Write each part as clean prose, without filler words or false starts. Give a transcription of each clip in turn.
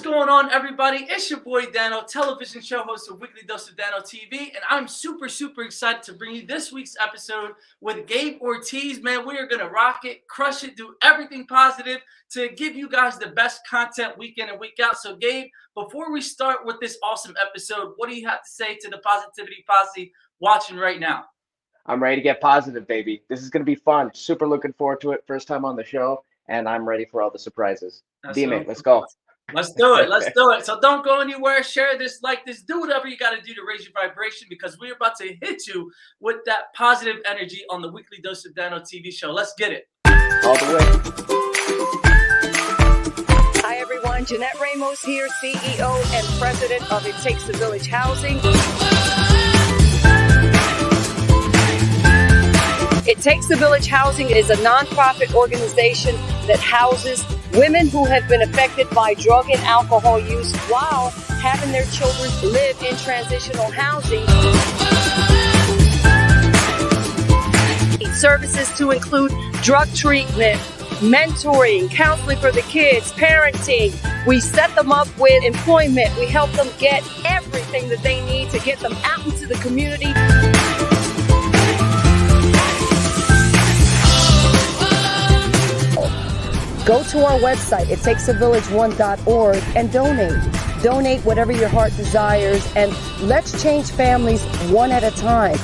going on, everybody? It's your boy Dano, television show host of Weekly Dose of Dano TV, and I'm super excited to bring you this week's episode with Gabe Ortiz. Man, we are going to rock it, crush it, do everything positive to give you guys the best content week in and week out. So, Gabe, before we start with this awesome episode, what do you have to say to the Positivity Posse watching right now? I'm ready to get positive, baby. This is going to be fun. Super looking forward to it. First time on the show, and I'm ready for all the surprises. Demon, let's go. Let's do it. Let's do it. So don't go anywhere. Share this, like this, do whatever you got to do to raise your vibration, because we're about to hit you with that positive energy on the Weekly Dose of Dano TV show. Let's get it. All the way. Hi, everyone. Jeanette Ramos here, CEO and President of It Takes a Village Housing. It Takes a Village Housing is a nonprofit organization that houses women who have been affected by drug and alcohol use while having their children live in transitional housing. Services to include drug treatment, mentoring, counseling for the kids, parenting. We set them up with employment. We help them get everything that they need to get them out into the community. Go to our website, ittakesavillage1.org, and donate. Donate whatever your heart desires, and let's change families one at a time.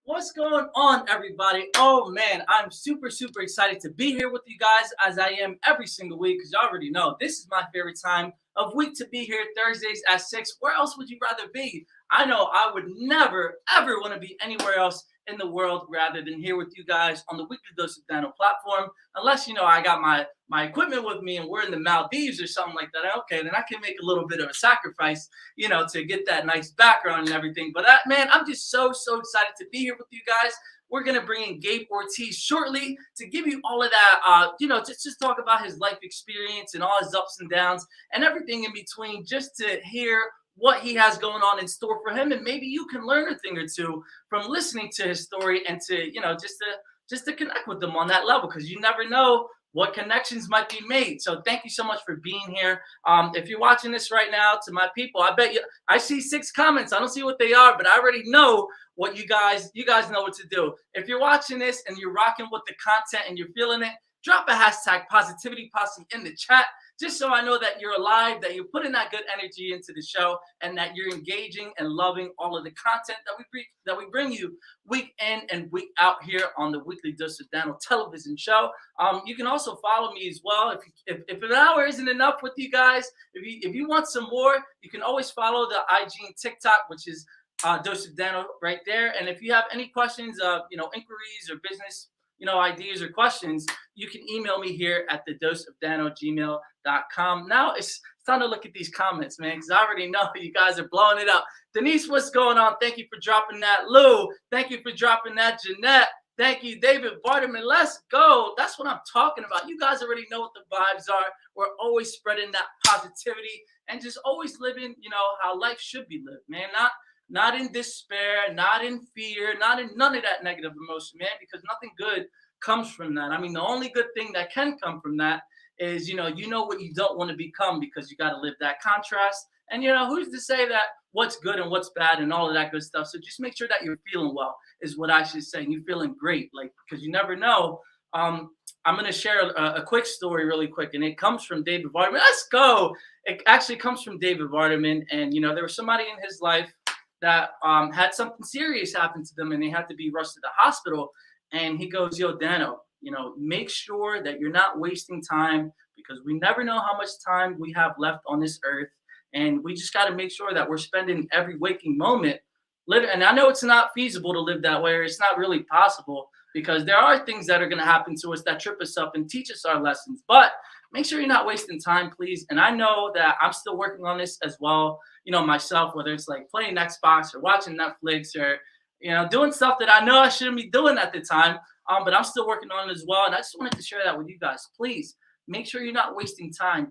What's going on, everybody? Oh man, I'm super excited to be here with you guys, as I am every single week, because you already know this is my favorite time of week to be here, Thursdays at 6. Where else would you rather be? I know I would never ever want to be anywhere else in the world rather than here with you guys on the Weekly Dose of Dano platform, unless I got my equipment with me and we're in the Maldives or something like that. Okay, then I can make a little bit of a sacrifice, to get that nice background and everything. But man, I'm just so excited to be here with you guys. We're gonna bring in Gabe Ortiz shortly to give you all of that, just talk about his life experience and all his ups and downs and everything in between, just to hear what he has going on in store for him, and maybe you can learn a thing or two from listening to his story, and to just to connect with them on that level, because you never know what connections might be made. So thank you so much for being here. If you're watching this right now, to my people, I see 6 comments. I don't see what they are, but I already know what you guys know what to do. If you're watching this and you're rocking with the content and you're feeling it, drop a hashtag Positivity Posse in the chat. just so I know that you're alive, that you're putting that good energy into the show, and that you're engaging and loving all of the content that we bring you week in and week out here on the Weekly Dose of Dano television show. You can also follow me as well. If an hour isn't enough with you guys, if you want some more, you can always follow the IG and TikTok, which is Dose of Dano right there. And if you have any questions, inquiries or business, ideas or questions, you can email me here at thedoseofdano@gmail.com. Now it's time to look at these comments, man, because I already know you guys are blowing it up. Denise, what's going on? Thank you for dropping that. Lou, thank you for dropping that. Jeanette, thank you. David Barterman, let's go. That's what I'm talking about. You guys already know what the vibes are. We're always spreading that positivity and just always living, how life should be lived, man. Not in despair, not in fear, not in none of that negative emotion, man, because nothing good comes from that. I mean, the only good thing that can come from that is, you know what you don't want to become, because you got to live that contrast. And, who's to say that what's good and what's bad and all of that good stuff. So just make sure that you're feeling well is what I should say. And you're feeling great, because you never know. I'm going to share a quick story really quick, and it comes from David Vardaman. Let's go. It actually comes from David Vardaman. And, there was somebody in his life that had something serious happen to them, and they had to be rushed to the hospital. And he goes, yo, Dano, make sure that you're not wasting time, because we never know how much time we have left on this earth. And we just got to make sure that we're spending every waking moment living. And I know it's not feasible to live that way, or it's not really possible, because there are things that are going to happen to us that trip us up and teach us our lessons. But make sure you're not wasting time, please. And I know that I'm still working on this as well, myself, whether it's like playing Xbox or watching Netflix or, doing stuff that I know I shouldn't be doing at the time. But I'm still working on it as well. And I just wanted to share that with you guys. Please make sure you're not wasting time.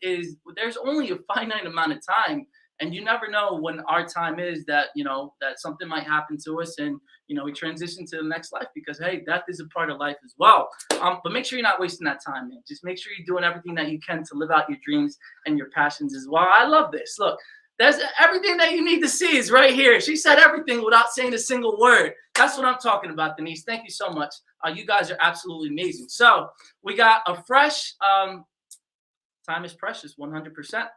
There's only a finite amount of time. And you never know when our time is that, that something might happen to us and, we transition to the next life, because, hey, death is a part of life as well. But make sure you're not wasting that time, man. Just make sure you're doing everything that you can to live out your dreams and your passions as well. I love this. Look, there's everything that you need to see is right here. She said everything without saying a single word. That's what I'm talking about, Denise. Thank you so much. You guys are absolutely amazing. So we got a fresh, time is precious, 100%.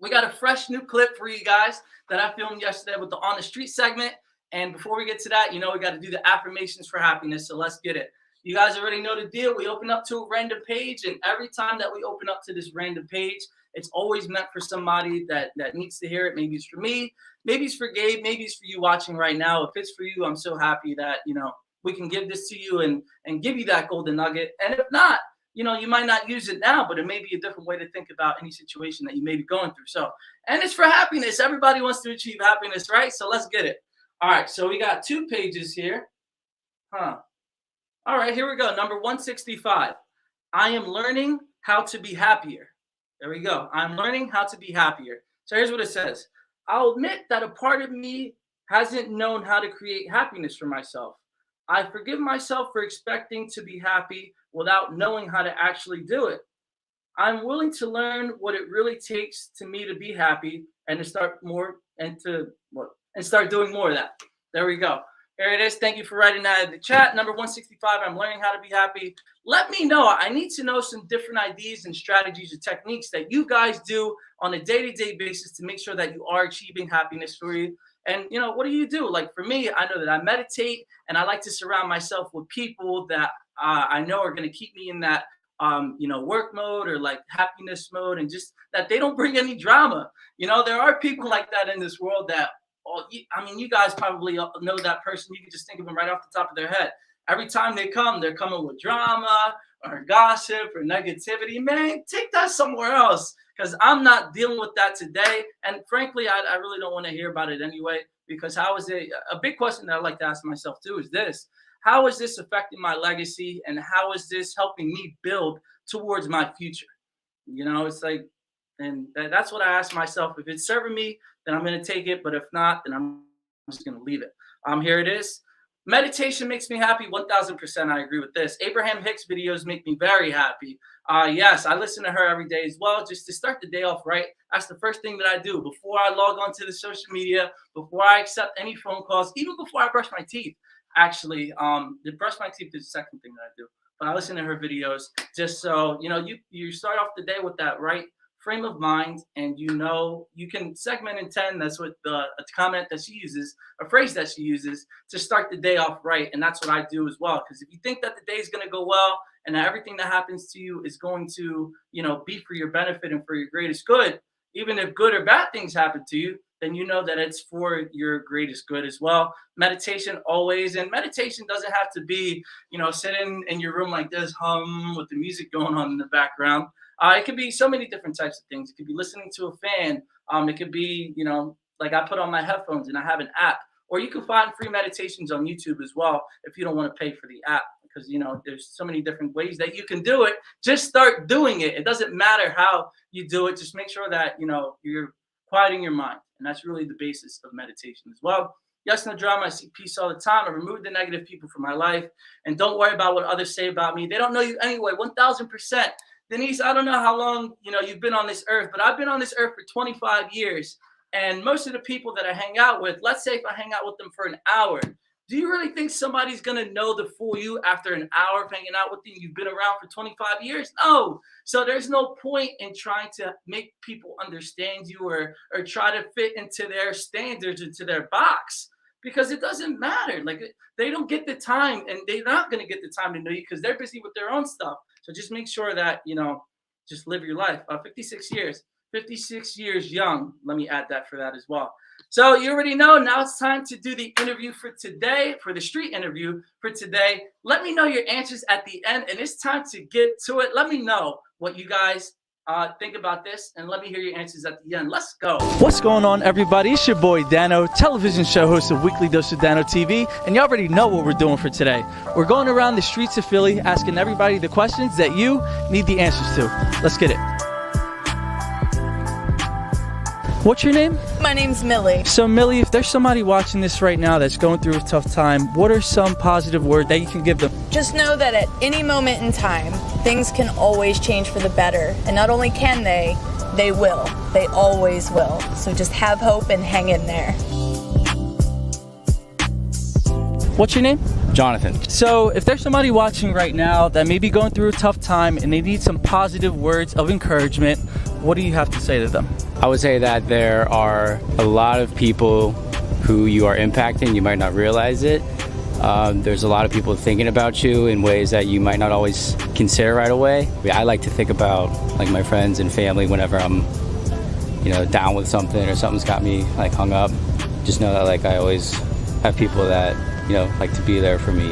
We got a fresh new clip for you guys that I filmed yesterday with the On the Street segment. And before we get to that, we got to do the affirmations for happiness. So let's get it. You guys already know the deal. We open up to a random page, and every time that we open up to this random page, it's always meant for somebody that needs to hear it. Maybe it's for me, maybe it's for Gabe, maybe it's for you watching right now. If it's for you, I'm so happy that, we can give this to you and give you that golden nugget. And if not, you might not use it now, but it may be a different way to think about any situation that you may be going through. So, and it's for happiness. Everybody wants to achieve happiness, right? So let's get it. All right. So we got 2 pages here. All right, here we go. Number 165. I am learning how to be happier. There we go. I'm learning how to be happier. So here's what it says. I'll admit that a part of me hasn't known how to create happiness for myself. I forgive myself for expecting to be happy without knowing how to actually do it. I'm willing to learn what it really takes to me to be happy and to start start doing more of that. There we go. There it is. Thank you for writing that in the chat. Number 165, I'm learning how to be happy. Let me know. I need to know some different ideas and strategies or techniques that you guys do on a day-to-day basis to make sure that you are achieving happiness for you. And, what do you do? Like for me, I know that I meditate, and I like to surround myself with people that I know are going to keep me in that, work mode or like happiness mode, and just that they don't bring any drama. There are people like that in this world that, you guys probably know that person. You can just think of them right off the top of their head. Every time they come, they're coming with drama or gossip or negativity. Man, take that somewhere else, because I'm not dealing with that today. And frankly, I really don't want to hear about it anyway, because how is it? A big question that I like to ask myself too is this: how is this affecting my legacy, and how is this helping me build towards my future? It's like, and that's what I ask myself. If it's serving me, then I'm going to take it. But if not, then I'm just going to leave it. Here it is. Meditation makes me happy. 1000%. I agree with this. Abraham Hicks videos make me very happy. Yes, I listen to her every day as well, just to start the day off right. That's the first thing that I do before I log on to the social media, before I accept any phone calls, even before I brush my teeth. Actually, the brush my teeth is the second thing that I do. but I listen to her videos just so, you start off the day with that right frame of mind, and you can segment in 10. That's what a comment that she uses, a phrase that she uses to start the day off right. And that's what I do as well. Because if you think that the day is going to go well and that everything that happens to you is going to, be for your benefit and for your greatest good, even if good or bad things happen to you, then you know that it's for your greatest good as well. Meditation always, and meditation doesn't have to be, sitting in your room like this, hum with the music going on in the background. It could be so many different types of things. It could be listening to a fan. It could be, like I put on my headphones and I have an app, or you can find free meditations on YouTube as well if you don't want to pay for the app, because, there's so many different ways that you can do it. Just start doing it. It doesn't matter how you do it. Just make sure that, you're quieting your mind. And that's really the basis of meditation as well. Yes, no drama. I seek peace all the time. I remove the negative people from my life. And don't worry about what others say about me. They don't know you anyway. 1,000%. Denise, I don't know how long, you've been on this earth, but I've been on this earth for 25 years. And most of the people that I hang out with, let's say if I hang out with them for an hour, do you really think somebody's going to know the full you after an hour of hanging out with you? You've been around for 25 years? No. So there's no point in trying to make people understand you or try to fit into their standards, into their box, because it doesn't matter. Like, they don't get the time, and they're not going to get the time to know you because they're busy with their own stuff. So just make sure that, just live your life. 56 years young. Let me add that for that as well. So you already know, now it's time to do the interview for today, for the street interview for today. Let me know your answers at the end, and it's time to get to it. Let me know what you guys think about this, and let me hear your answers at the end. Let's go. What's going on, everybody? It's your boy Dano, television show host of Weekly Dose of Dano TV, and you already know what we're doing for today. We're going around the streets of Philly asking everybody the questions that you need the answers to. Let's get it. What's your name? My name's Millie. So Millie, if there's somebody watching this right now that's going through a tough time, what are some positive words that you can give them? Just know that at any moment in time, things can always change for the better. And not only can they will. They always will. So just have hope and hang in there. What's your name? Jonathan. So if there's somebody watching right now that may be going through a tough time and they need some positive words of encouragement, what do you have to say to them? I would say that there are a lot of people who you are impacting. You might not realize it. There's a lot of people thinking about you in ways that you might not always consider right away. I like to think about like my friends and family whenever I'm, down with something or something's got me like hung up. Just know that like I always have people that, like to be there for me.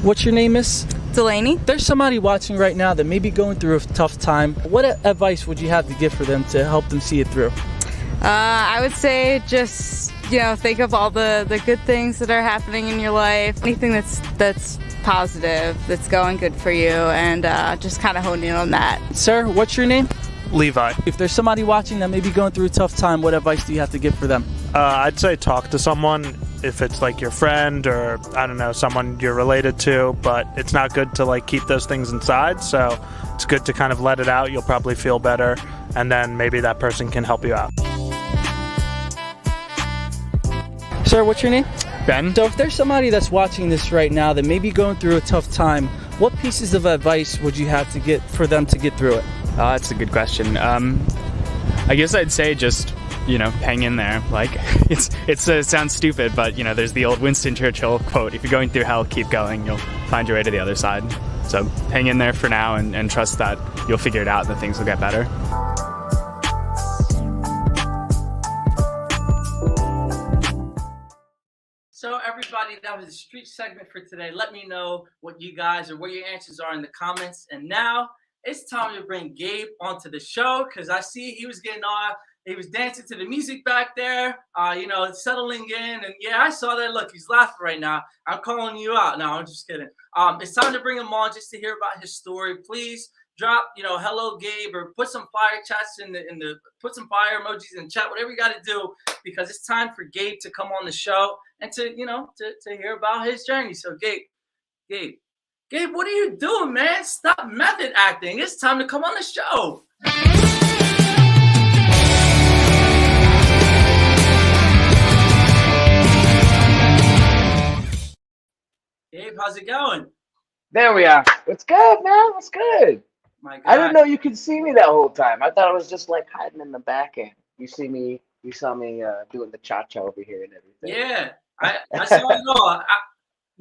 What's your name, Miss? Delaney? There's somebody watching right now that may be going through a tough time. What advice would you have to give for them to help them see it through? I would say just, think of all the good things that are happening in your life. Anything that's positive, that's going good for you, and just kind of hone in on that. Sir, what's your name? Levi. If there's somebody watching that may be going through a tough time, what advice do you have to give for them? I'd say talk to someone, if it's like your friend or, I don't know, someone you're related to, but it's not good to like keep those things inside, so it's good to kind of let it out. You'll probably feel better, and then maybe that person can help you out. Sir, what's your name? Ben. So if there's somebody that's watching this right now that may be going through a tough time, what pieces of advice would you have to get for them to get through it? That's a good question. I guess I'd say just, hang in there. Like, it sounds stupid, but, there's the old Winston Churchill quote, if you're going through hell, keep going, you'll find your way to the other side. So hang in there for now and trust that you'll figure it out and that things will get better. So everybody, that was the street segment for today. Let me know what you guys or what your answers are in the comments. And now it's time to bring Gabe onto the show, because I see he was getting off. He was dancing to the music back there, settling in. And yeah, I saw that. Look, he's laughing right now. I'm calling you out. No, I'm just kidding. It's time to bring him on just to hear about his story. Please drop, hello Gabe, or put some fire chats put some fire emojis in chat, whatever you got to do, because it's time for Gabe to come on the show and to hear about his journey. So Gabe, what are you doing, man? Stop method acting. It's time to come on the show. Gabe, how's it going? There we are. What's good, man? What's good? My God. I didn't know you could see me that whole time. I thought I was just like hiding in the back end. You saw me doing the cha-cha over here and everything. Yeah, I saw it all.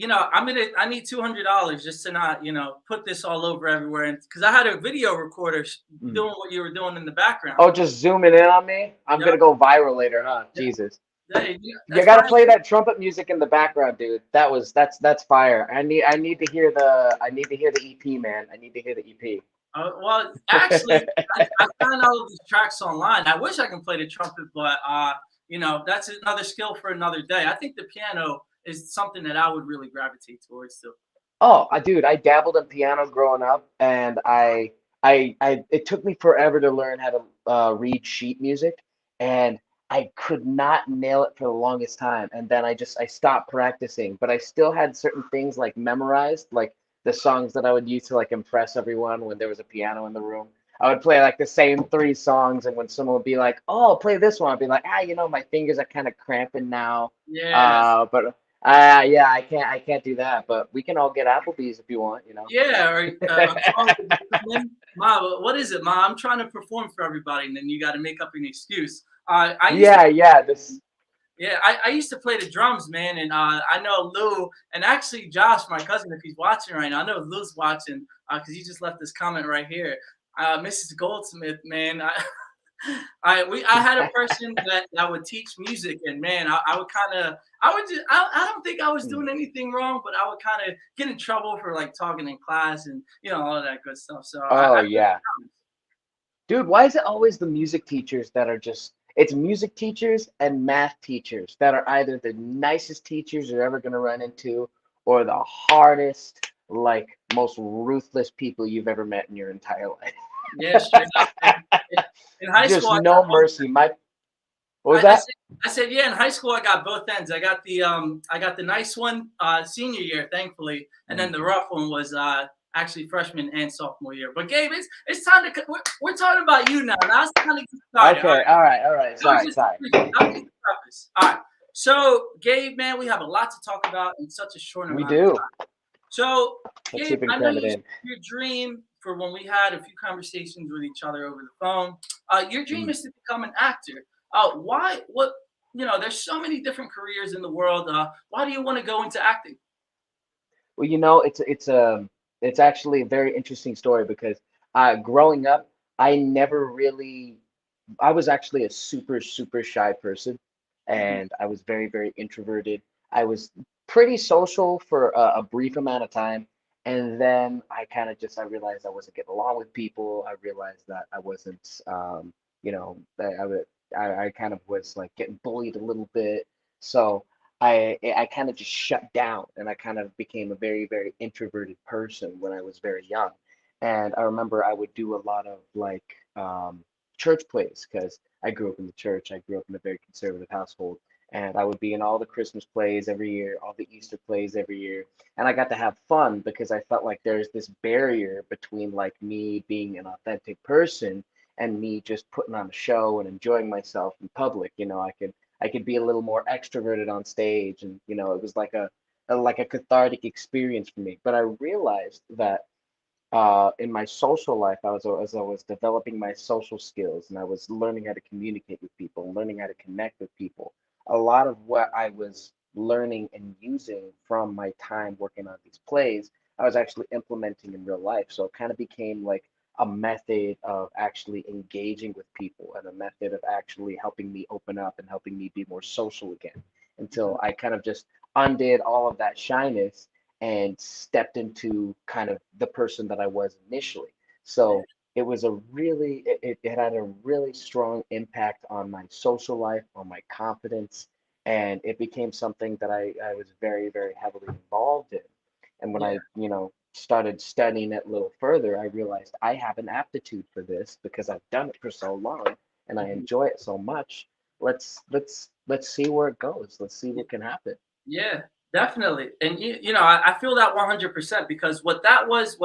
I need $200 just to not, put this all over everywhere. And because I had a video recorder doing what you were doing in the background. Oh, just zooming in on me? I'm gonna go viral later, huh? Yep. Jesus. Hey, You gotta play that trumpet music in the background, dude. That's fire. I need to hear the EP, man. I need to hear the EP. Well, actually, I found all of these tracks online. I wish I can play the trumpet, but that's another skill for another day. I think the piano is something that I would really gravitate towards too. Oh, dude, I dabbled in piano growing up, and it took me forever to learn how to read sheet music, and I could not nail it for the longest time. And then I stopped practicing, but I still had certain things like memorized, like the songs that I would use to like impress everyone when there was a piano in the room. I would play like the same 3 songs, and when someone would be like, "Oh, play this one," I'd be like, my fingers are kind of cramping now. Yeah. Yeah, I can't do that. But we can all get Applebee's if you want, Yeah, or Ma, what is it, Ma? I'm trying to perform for everybody, and then you got to make up an excuse. I used to play the drums, man, and I know Lou and actually Josh, my cousin, if he's watching right now. I know Lou's watching because he just left this comment right here. Mrs. Goldsmith, man. I had a person that would teach music, and man, I don't think I was doing anything wrong, but I would kind of get in trouble for like talking in class and all of that good stuff. So dude, why is it always the music teachers that are just? It's music teachers and math teachers that are either the nicest teachers you're ever gonna run into, or the hardest, like most ruthless people you've ever met in your entire life. Yeah, straight up. In high Just school, no mercy. What was that? I said, yeah. In high school, I got both ends. I got the nice one senior year, thankfully, and then the rough one was actually freshman and sophomore year. But Gabe, it's time to we're talking about you now. Now it's time to get started. Okay, all right. Sorry. All right. So, Gabe, man, we have a lot to talk about in such a short amount of time. So, Gabe, I know your dream for when we had a few conversations with each other over the phone. Your dream is to become an actor. Why? What? There's so many different careers in the world. Why do you want to go into acting? Well, it's actually a very interesting story because growing up, I was actually a super, super shy person, and I was very, very introverted. I was pretty social for a brief amount of time. And then I realized I wasn't getting along with people. I realized that I wasn't, I kind of was like getting bullied a little bit. So I kind of just shut down, and I kind of became a very, very introverted person when I was very young. And I remember I would do a lot of like church plays because I grew up in the church. I grew up in a very conservative household. And I would be in all the Christmas plays every year, all the Easter plays every year. And I got to have fun because I felt like there's this barrier between like me being an authentic person and me just putting on a show and enjoying myself in public. I could be a little more extroverted on stage, and it was like a cathartic experience for me. But I realized that in my social life, as I was developing my social skills, and I was learning how to communicate with people, learning how to connect with people. A lot of what I was learning and using from my time working on these plays, I was actually implementing in real life. So it kind of became like a method of actually engaging with people, and a method of actually helping me open up and helping me be more social again, until I kind of just undid all of that shyness and stepped into kind of the person that I was initially. So it was it had a really strong impact on my social life, on my confidence, and it became something that I was very, very heavily involved in. And when I started studying it a little further, I realized I have an aptitude for this because I've done it for so long and I enjoy it so much. Let's see where it goes. Let's see what can happen. Yeah, definitely. And I feel that 100% because what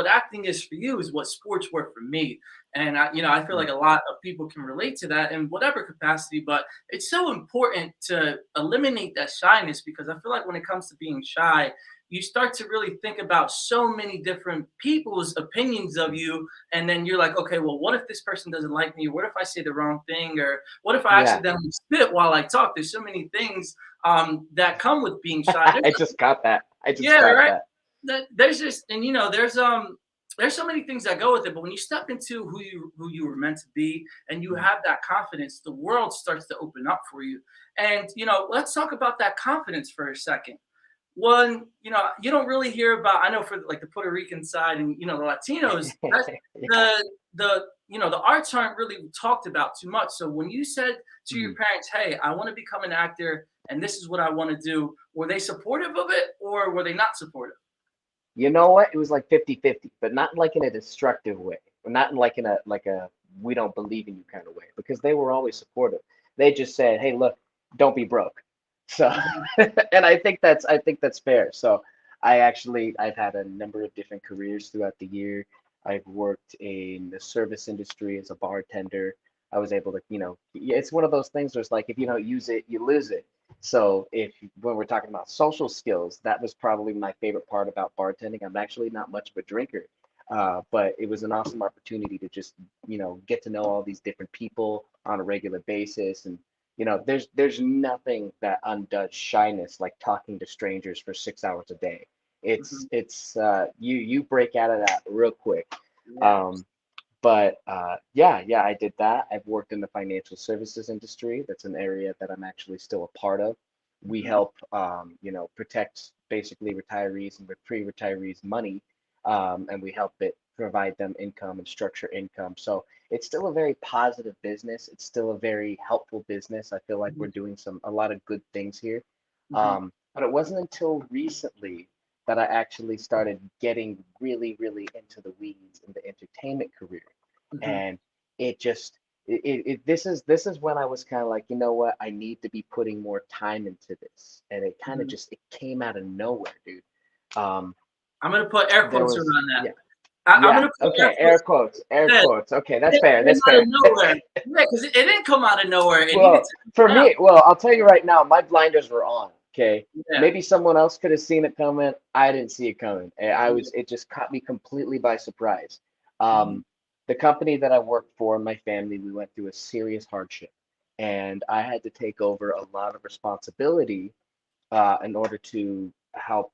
acting is for you is what sports were for me. And I feel like a lot of people can relate to that in whatever capacity, but it's so important to eliminate that shyness, because I feel like when it comes to being shy, you start to really think about so many different people's opinions of you. And then you're like, okay, well, what if this person doesn't like me? What if I say the wrong thing? Or what if I Yeah. accidentally spit while I talk? There's so many things that come with being shy. I just got that. I just Yeah, got right. that. There's just, and there's so many things that go with it. But when you step into who you were meant to be, and you have that confidence, the world starts to open up for you. And let's talk about that confidence for a second. One, you don't really hear about. I know for like the Puerto Rican side and the Latinos, that's Yeah. the arts aren't really talked about too much. So when you said to your Mhm. parents, "Hey, I want to become an actor, and this is what I want to do," were they supportive of it, or were they not supportive? You know what? It was like 50-50, but not like in a destructive way, or not in like a we don't believe in you kind of way, because they were always supportive. They just said, "Hey, look, don't be broke." So, Mhm, and I think that's fair. So, I've had a number of different careers throughout the year. I've worked in the service industry as a bartender. I was able to, it's one of those things where it's like if you don't use it, you lose it. So when we're talking about social skills, that was probably my favorite part about bartending. I'm actually not much of a drinker, but it was an awesome opportunity to just, get to know all these different people on a regular basis. And, there's nothing that undoes shyness like talking to strangers for 6 hours a day. mhm. You break out of that real quick. Yeah. Um, but yeah, I did that. I've worked in the financial services industry. That's an area that I'm actually still a part of. We Mhm, help, protect basically retirees and pre-retirees money, and we help it provide them income and structure income. So it's still a very positive business. It's still a very helpful business. I feel like we're mhm, doing a lot of good things here. mhm, But it wasn't until recently that I actually started getting really, really into the weeds in the entertainment career. mhm, And it just this is when I was kind of like, you know what, I need to be putting more time into this. And it kind of mhm. just it came out of nowhere, dude. Um, I'm gonna put air there quotes was around that. yeah, I'm yeah, gonna put air okay, air quotes quotes, air instead. quotes. Okay, that's It fair, came that's out of fair. nowhere. Yeah, because it didn't come out of nowhere. It needed Well, to for come out. me, well, I'll tell you right now, my blinders were on. Okay, Yeah. maybe someone else could have seen it coming. I didn't see it coming. Yeah. It just caught me completely by surprise. Mhm, The company that I worked for, my family, we went through a serious hardship, and I had to take over a lot of responsibility in order to help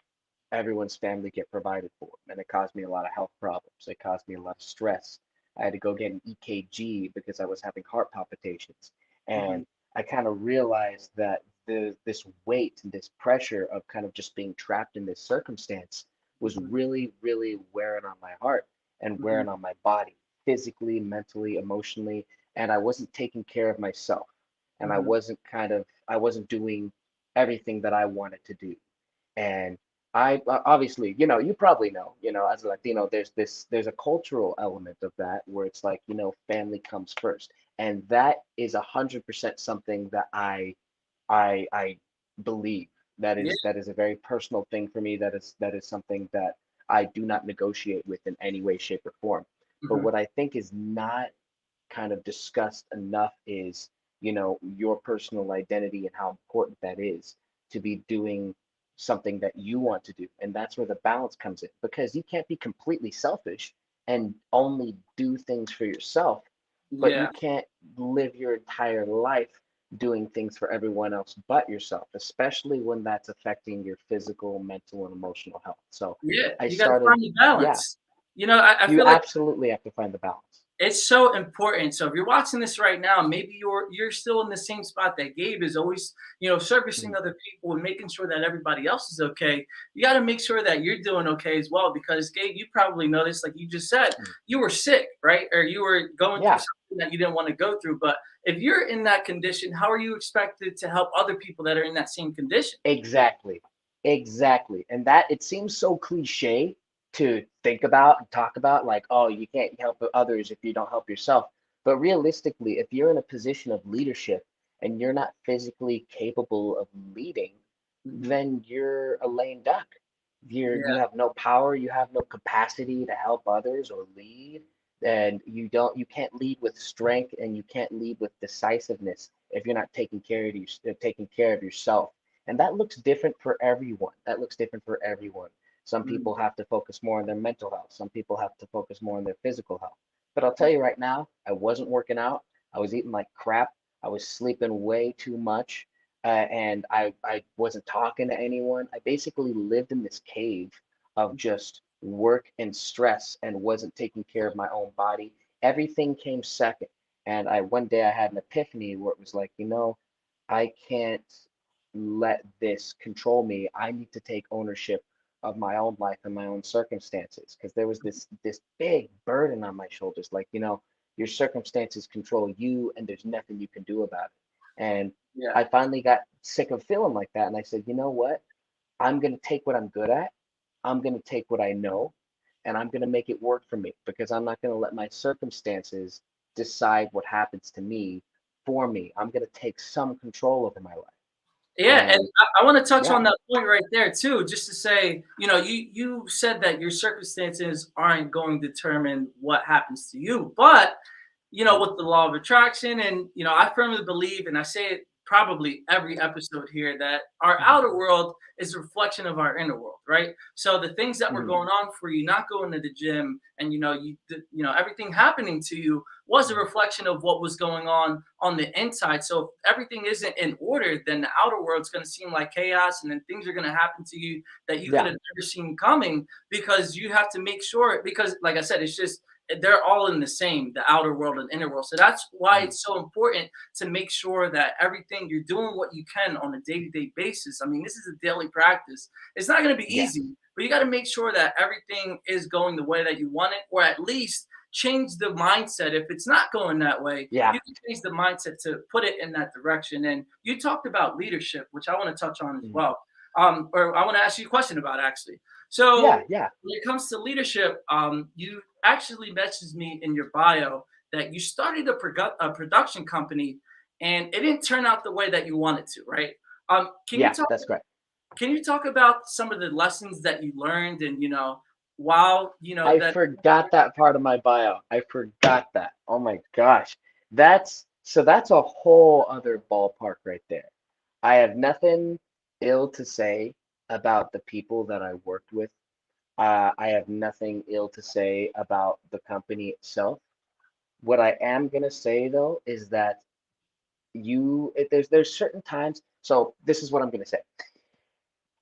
everyone's family get provided for. And it caused me a lot of health problems. It caused me a lot of stress. I had to go get an EKG because I was having heart palpitations. mhm, And I kind of realized that this weight and this pressure of kind of just being trapped in this circumstance was mhm, really, really wearing on my heart and mhm, wearing on my body, physically, mentally, emotionally. And I wasn't taking care of myself. And mhm. I wasn't doing everything that I wanted to do. And I obviously, you probably know, as a Latino, there's a cultural element of that where it's like, family comes first. And that is 100% something that I believe. Yeah. That is a very personal thing for me. That is something that I do not negotiate with in any way, shape, or form. But Mhm, what I think is not kind of discussed enough is, your personal identity and how important that is to be doing something that you want to do. And that's where the balance comes in because you can't be completely selfish and only do things for yourself, but you yeah. can't live your entire life doing things for everyone else but yourself, especially when that's affecting your physical, mental, and emotional health. So Yeah. I You got to started, find the yeah, balance. I you feel like absolutely have to find the balance. it's so important. So if you're watching this right now, maybe you're still in the same spot that Gabe is always, servicing Mhm. other people and making sure that everybody else is okay. You got to make sure that you're doing okay as well. Because Gabe, you probably noticed, like you just said, Mhm. you were sick, right? Or you were going through Yeah. something that you didn't want to go through. But if you're in that condition, how are you expected to help other people that are in that same condition? Exactly. Exactly. And that it seems so cliche to think about and talk about, like, oh, you can't help others if you don't help yourself. But realistically, if you're in a position of leadership and you're not physically capable of leading, Mhm. then you're a lame duck. You Yeah. have no power, you have no capacity to help others or lead, and you can't lead with strength and you can't lead with decisiveness if you're not taking care of yourself. And that looks different for everyone. That looks different for everyone. Some Mm. people have to focus more on their mental health. Some people have to focus more on their physical health. But I'll tell you right now, I wasn't working out. I was eating like crap. I was sleeping way too much. And I wasn't talking to anyone. I basically lived in this cave of just work and stress and wasn't taking care of my own body. Everything came second. And one day I had an epiphany where it was like, I can't let this control me. I need to take ownership of my own life and my own circumstances, because there was this big burden on my shoulders, like, your circumstances control you and there's nothing you can do about it. And Yeah. I finally got sick of feeling like that, and I said, you know what? I'm going to take what I'm good at. I'm going to take what I know, and I'm going to make it work for me, because I'm not going to let my circumstances decide what happens to me for me. I'm going to take some control over my life. Yeah, and And I want to touch yeah. on that point right there too, just to say, you said that your circumstances aren't going to determine what happens to you, but with the law of attraction, and I firmly believe, and I say it probably every episode here, that our Mhm. outer world is a reflection of our inner world, right? So the things that were Mhm. going on for you, not going to the gym, and everything happening to you was a Mhm. reflection of what was going on the inside. So if everything isn't in order, then the outer world's going to seem like chaos, and then things are going to happen to you that you could Yeah. have never seen coming, because you have to make sure, because like I said, it's just they're all in the same, the outer world and inner world. So that's why Mhm. it's so important to make sure that everything you're doing what you can on a day-to-day basis. I mean, this is a daily practice. It's not going to be Yeah. easy, but you got to make sure that everything is going the way that you want it, or at least change the mindset. If it's not going that way, Yeah. you can change the mindset to put it in that direction. And you talked about leadership, which I want to touch on as Mhm. well. Or I want to ask you a question about, actually. So Yeah. Yeah. when it comes to leadership, you actually messaged me in your bio that you started a production company, and it didn't turn out the way that you wanted to, right? Can you Yeah. talk? That's correct. Can you talk about some of the lessons that you learned, and while I that. forgot that part of my bio. I forgot that. Oh my gosh. That's a whole other ballpark right there. I have nothing ill to say about the people that I worked with. I have nothing ill to say about the company itself. What I am gonna say though is that there's certain times. So this is what I'm gonna say.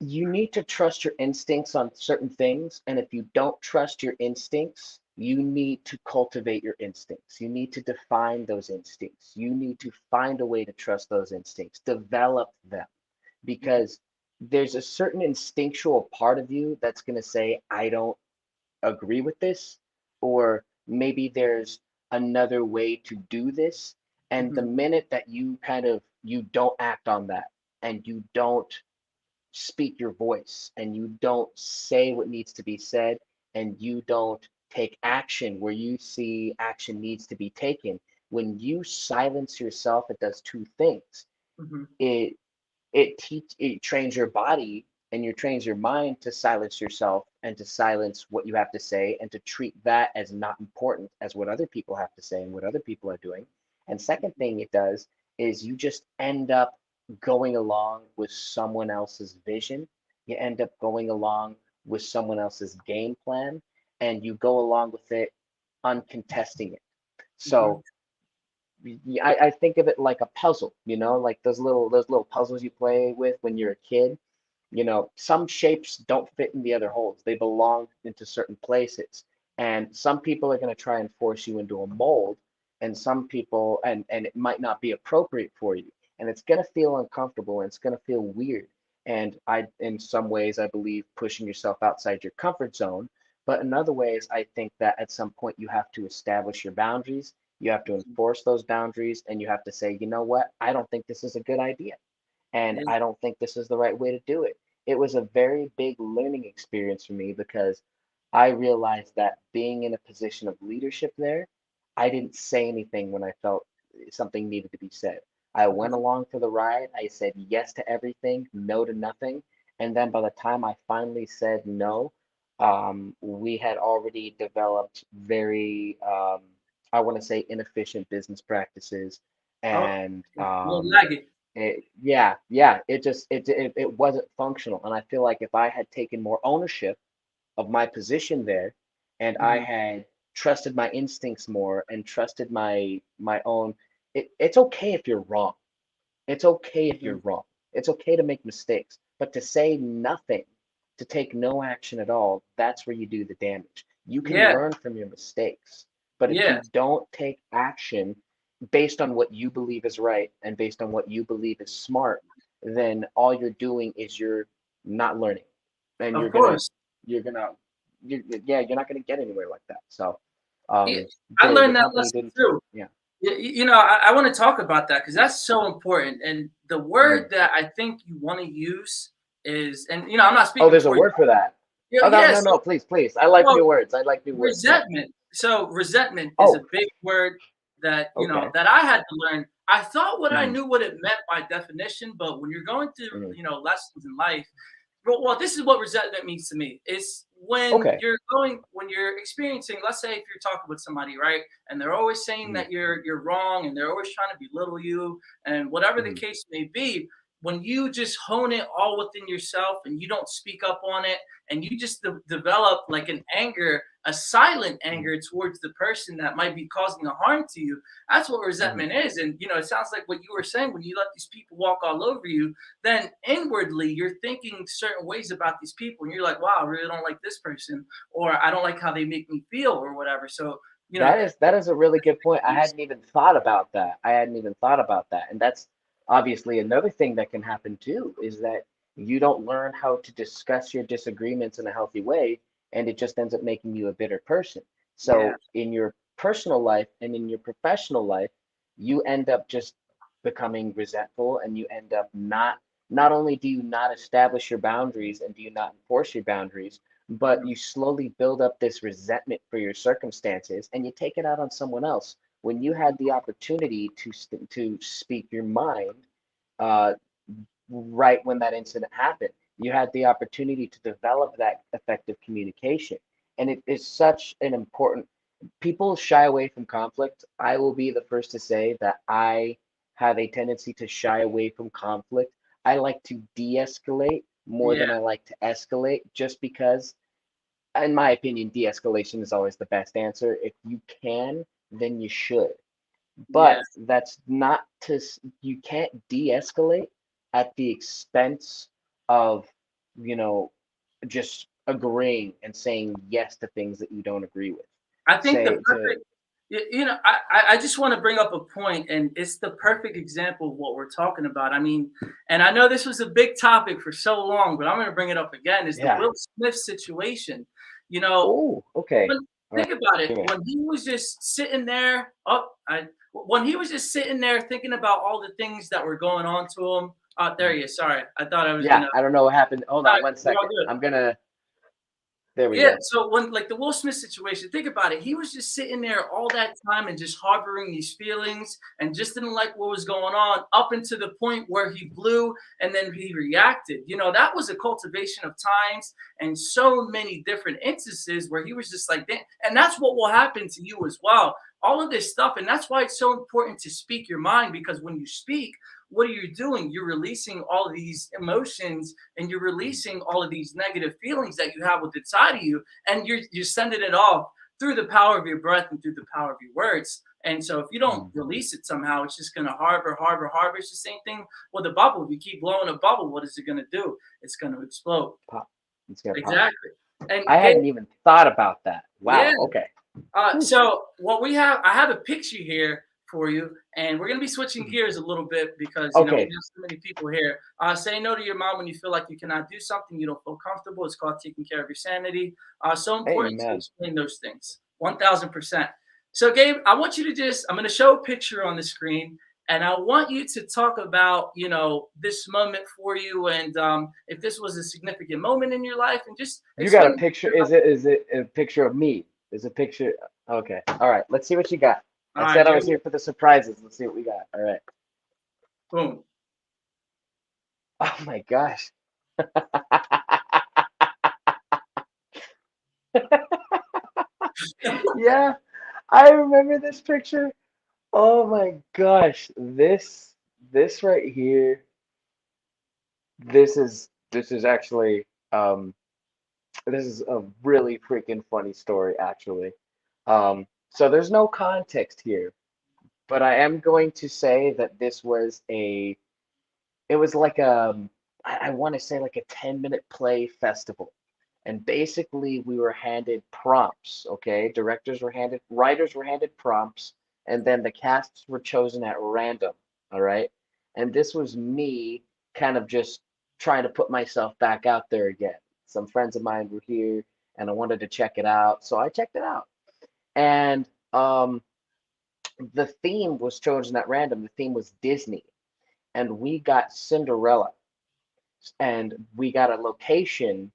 You need to trust your instincts on certain things. And if you don't trust your instincts, you need to cultivate your instincts. You need to define those instincts. You need to find a way to trust those instincts, develop them, because there's a certain instinctual part of you that's going to say, I don't agree with this, or maybe there's another way to do this. And the Mhm, minute that you don't act on that, and you don't speak your voice, and you don't say what needs to be said, and you don't take action where you see action needs to be taken, when you silence yourself, it does two things. mhm, It it trains your body and you trains your mind to silence yourself and to silence what you have to say and to treat that as not important as what other people have to say and what other people are doing. And second thing it does is you just end up going along with someone else's vision. You end up going along with someone else's game plan, and you go along with it uncontesting it. mhm. So I think of it like a puzzle, like those little puzzles you play with when you're a kid. Some shapes don't fit in the other holes. They belong into certain places. And some people are going to try and force you into a mold, and some people and it might not be appropriate for you. And it's going to feel uncomfortable and it's going to feel weird. And in some ways, I believe pushing yourself outside your comfort zone. But in other ways, I think that at some point you have to establish your boundaries, you have to enforce those boundaries, and you have to say, you know what, I don't think this is a good idea. And Yeah. I don't think this is the right way to do it. It was a very big learning experience for me, because I realized that being in a position of leadership there, I didn't say anything when I felt something needed to be said. I went Mhm. along for the ride. I said yes to everything, no to nothing. And then by the time I finally said no, we had already developed very, I want to say, inefficient business practices, Oh, and a little laggy. It wasn't functional. And I feel like if I had taken more ownership of my position there, and I Mhm. had trusted my instincts more and trusted my own, it's okay if you're wrong. It's okay if you're Mhm. wrong. It's okay to make mistakes, but to say nothing, to take no action at all, that's where you do the damage. You can Yeah, learn from your mistakes, but if yeah, you don't take action based on what you believe is right and based on what you believe is smart, then all you're doing is you're not learning, and of course. you're gonna, you're not gonna get anywhere like that. So, Yeah, um, I the learned that company lesson didn't take, too. yeah. I want to talk about that because that's so important. And the word Mhm. that I think you want to use is, and I'm not Oh, speaking there's a for you. word for that. Yeah, Oh, no, yeah, no, so, no, please, please. I like well, new words. I like new words. Yeah. resentment. So resentment is a Oh, big word that okay. that I had to learn. I thought what I Hmm. knew what it meant by definition, but when you're going through Hmm. lessons in life, well, this is what resentment means to me. It's when Okay. when you're experiencing, let's say if you're talking with somebody, right, and they're always saying Hmm. that you're wrong, and they're always trying to belittle you, and whatever the Hmm. case may be. When you just hone it all within yourself and you don't speak up on it, and you just develop like an anger, a silent Hmm. anger towards the person that might be causing a harm to you. That's what Hmm. resentment is. And it sounds like what you were saying, when you let these people walk all over you, then inwardly you're thinking certain ways about these people, and you're like, wow, I really don't like this person, or I don't like how they make me feel, or whatever. So That is a really good point. I hadn't even thought about that. I hadn't even thought about that. And that's obviously another thing that can happen too, is that you don't learn how to discuss your disagreements in a healthy way, and it just ends up making you a bitter person. yeah, So in your personal life and in your professional life, you end up just becoming resentful, and you end up not only do you not establish your boundaries and do you not enforce your boundaries, but mhm, you slowly build up this resentment for your circumstances and you take it out on someone else when you had the opportunity to speak your mind, uh, right when that incident happened. You had the opportunity to develop that effective communication, and it is such an important. People shy away from conflict. I will be the first to say that I have a tendency to shy away from conflict. I like to de-escalate more yeah, than I like to escalate, just because, in my opinion, de-escalation is always the best answer. If you can, then you should. yeah. But that's not you can't de-escalate at the expense of, you know, just agreeing and saying yes to things that you don't agree with. I think the Say to, perfect, I just want to bring up a point, and it's the perfect example of what we're talking about. I mean, and I know this was a big topic for so long, but I'm going to bring it up again. Is the yeah. Will Smith situation? You know, Oh, okay. when All think about it, right. when he was just sitting there, when he was just sitting there thinking about all the things that were going on to him. There he is. Sorry, I thought I was Yeah, gonna. I don't know what happened. Hold All on right, one you're all second. good. I'm gonna, there we Yeah, go. so when like the Will Smith situation, think about it. He was just sitting there all that time and just harboring these feelings and just didn't like what was going on up until the point where he blew and then he reacted. That was a cultivation of times and so many different instances where he was just like that. And that's what will happen to you as well. All of this stuff. And that's why it's so important to speak your mind, because when you speak, what are you doing? You're releasing all of these emotions, and you're Mhm. releasing all of these negative feelings that you have with inside of you, and you're sending it off through the power of your breath and through the power of your words. And so if you don't Mhm. release it somehow, it's just gonna harbor, harbor, harbor. It's the same thing with a bubble. If you keep blowing a bubble, what is it gonna do? It's gonna explode. Pop. It's gonna pop. Exactly. And I Gabe, hadn't even thought about that. yeah. Wow. Okay. Whew. So what we have, I have a picture here for you, and we're gonna be switching Mhm. gears a little bit because we Okay. have so many people here. Say no to your mom when you feel like you cannot do something, you don't feel comfortable. It's called taking care of your sanity. So important to Amen. explain those things. 1000%. So Gabe, I want you to I'm gonna show a picture on the screen, and I want you to talk about this moment for you, and if this was a significant moment in your life, and just You got a explain. picture? Is it a picture of me? Is a picture? Okay. All right. Let's see what you got. All I right, said I here was we here for the surprises. Let's see what we got. All right. boom. Oh my gosh. Yeah, I remember this picture. Oh my gosh. this right here, this is actually this is a really freaking funny story actually. So there's no context here, but I am going to say that this was it was like I want to say like a 10-minute play festival. And basically we were handed prompts, okay? Writers were handed prompts, and then the casts were chosen at random, all right? And this was me kind of just trying to put myself back out there again. Some friends of mine were here and I wanted to check it out, so I checked it out. And the theme was chosen at random. The theme was Disney, and we got Cinderella, and we got a location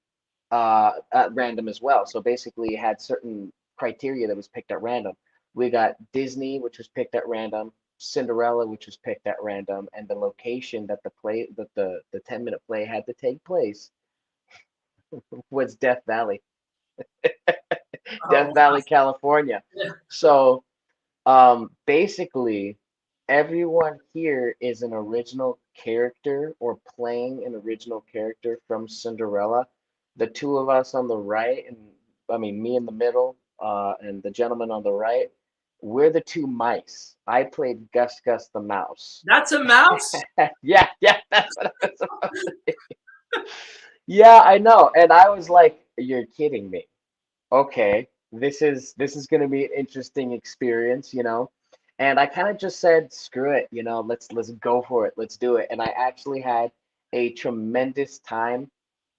at random as well. So basically, it had certain criteria that was picked at random. We got Disney, which was picked at random, Cinderella, which was picked at random, and the location that the 10-minute play had to take place was Death Valley, Oh, Death Valley, California. yeah. So basically, everyone here is an original character or playing an original character from Cinderella. The two of us on the right, and I mean me in the middle, and the gentleman on the right, we're the two mice. I played Gus Gus the mouse. That's a mouse? Yeah, yeah, that's what I was supposed to do. Yeah, I know. And I was like, you're kidding me. Okay, this is gonna be an interesting experience, you know. And I kind of just said, screw it, you know, let's go for it, let's do it. And I actually had a tremendous time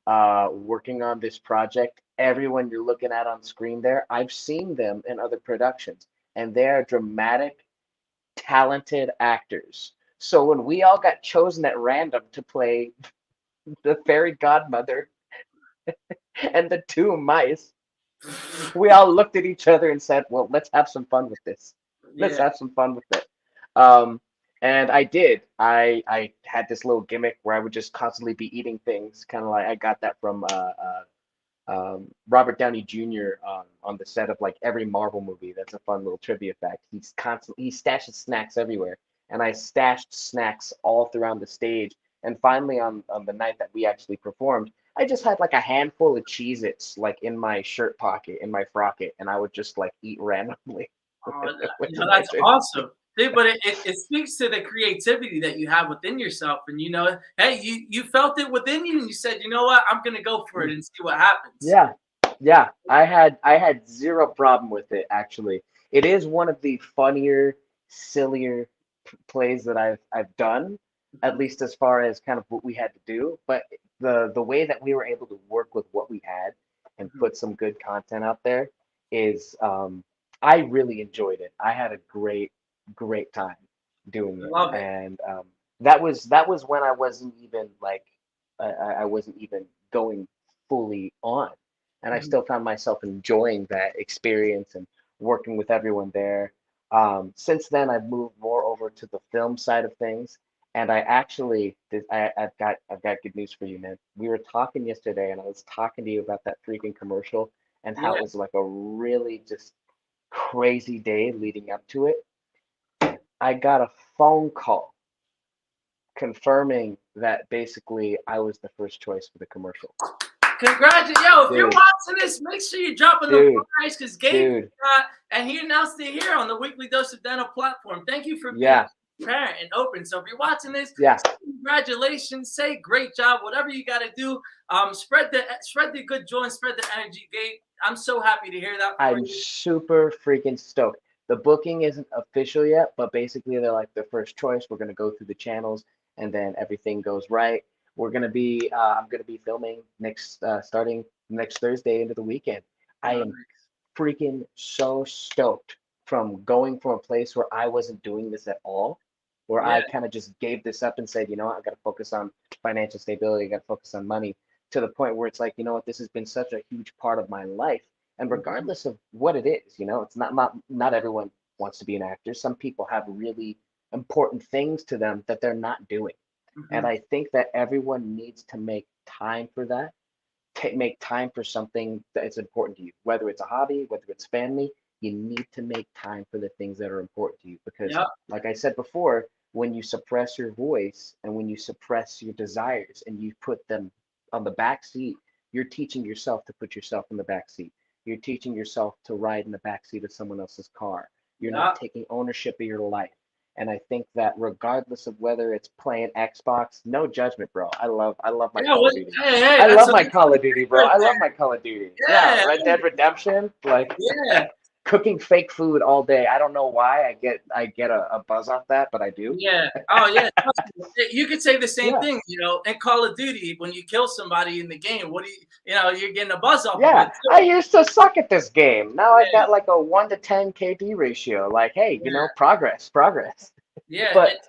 working on this project. Everyone you're looking at on screen there, I've seen them in other productions, and they're dramatic, talented actors. So when we all got chosen at random to play the fairy godmother and the two mice, we all looked at each other and said, "Well, let's have some fun with this. Let's Yeah. have some fun with it." Um, and I did. I had this little gimmick where I would just constantly be eating things, kind of like I got that from Robert Downey Jr. On the set of like every Marvel movie. That's a fun little trivia fact. He stashes snacks everywhere, and I stashed snacks all throughout the stage. And finally, on the night that we actually performed, I just had like a handful of Cheez-Its like in my shirt pocket, in my frocket, and I would just like eat randomly Oh, with my that's drink. awesome. Dude, but it speaks to the creativity that you have within yourself. And, hey, you felt it within you and you said, you know what, I'm going to go for it and see what happens. Yeah, yeah. I had zero problem with it actually. It is one of the funnier, sillier plays that I've done, at least as far as kind of what we had to do. But the way that we were able to work with what we had and Mhm. put some good content out there is I really enjoyed it. I had a great time doing I it, love it. and that was when I wasn't even like I wasn't even going fully on, and I Mhm. still found myself enjoying that experience and working with everyone there. Since then, I've moved more over to the film side of things, and I actually I've got good news for you, man. We were talking yesterday, and I was talking to you about that freaking commercial and how Yeah. it was like a really just crazy day leading up to it. I got a phone call confirming that basically I was the first choice for the commercial. Congratulations. Yo, if you're Dude, watching this, make sure you're dropping the dude, flyers because Gabe dude. and he announced it here on the Weekly Dose of Dental platform. Thank you for being Yeah, transparent and open. So if you're watching this, yeah. congratulations. Say great job. Whatever you got to do. Spread the good joy and spread the energy, Gabe. I'm so happy to hear that for I'm you. super freaking stoked. The booking isn't official yet, but basically they're like the first choice. We're gonna go through the channels, and then everything goes right. I'm gonna be filming starting next Thursday into the weekend. I am freaking so stoked from going from a place where I wasn't doing this at all, where Yeah. I kind of just gave this up and said, you know what, I got to focus on financial stability, I got to focus on money, to the point where it's like, you know what, this has been such a huge part of my life. And regardless of what it is, you know, it's not everyone wants to be an actor. Some people have really important things to them that they're not doing. And Mhm. I think that everyone needs to make time for that, make time for something that is important to you, whether it's a hobby, whether it's family. You need to make time for the things that are important to you because, Yep. like I said before, when you suppress your voice and when you suppress your desires and you put them on the back seat, you're teaching yourself to put yourself in the back seat. You're teaching yourself to ride in the back seat of someone else's car. You're Yeah. not taking ownership of your life. And I think that regardless of whether it's playing Xbox, no judgment, bro. I love my Yeah, Call well, of Duty. hey, I that's love a my Call of Duty, bro. I love my Call of Duty. Yeah, yeah, Red Dead Redemption, like yeah, cooking fake food all day. I don't know why I get a buzz off that, but I do. yeah. Oh, yeah. Trust me. You could say the same Yeah. thing, in Call of Duty when you kill somebody in the game. What do you're getting a buzz off of Yeah, it I too. used to suck at this game. Now I Yeah, got like a 1 to 10 KD ratio. Like, hey, yeah, progress, progress. yeah. But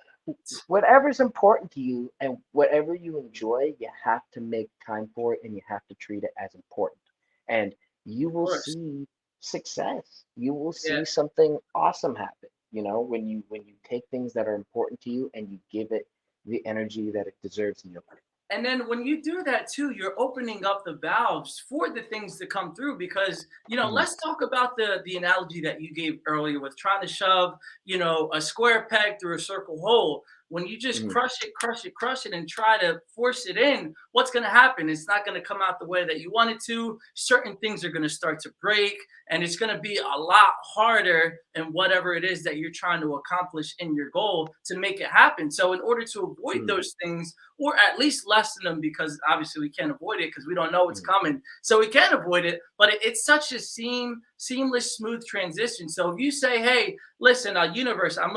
whatever's important to you and whatever you enjoy, you have to make time for it and you have to treat it as important. And you Of will course. see success. You will Yeah. see something awesome happen, when you take things that are important to you and you give it the energy that it deserves in your life. And then when you do that too, you're opening up the valves for the things to come through because, Mhm, let's talk about the analogy that you gave earlier with trying to shove, a square peg through a circle hole. When you just mhm, crush it, crush it, crush it, and try to force it in, what's going to happen? It's not going to come out the way that you want it to. Certain things are going to start to break, and it's going to be a lot harder in whatever it is that you're trying to accomplish in your goal to make it happen. So, in order to avoid mhm, those things, or at least lessen them, because obviously we can't avoid it because we don't know what's mhm, coming. So we can avoid it, but it's such a seamless, smooth transition. So if you say, "Hey, listen, universe, I'm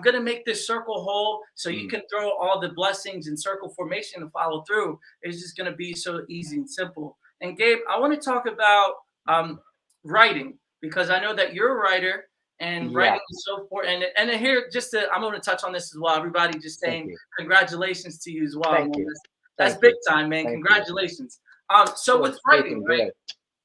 gonna make this circle hole so you mhm. can throw all the blessings in circle formation and follow through," it's just gonna be so easy and simple. And Gabe, I want to talk about writing because I know that you're a writer and Yeah, writing is so important. And here, I'm going to touch on this as well. Everybody, just thank saying you. congratulations to you as well, Thank man. you. That's Thank big you. time, man. Thank you. Congratulations. So Well, with it's writing, freaking right? good.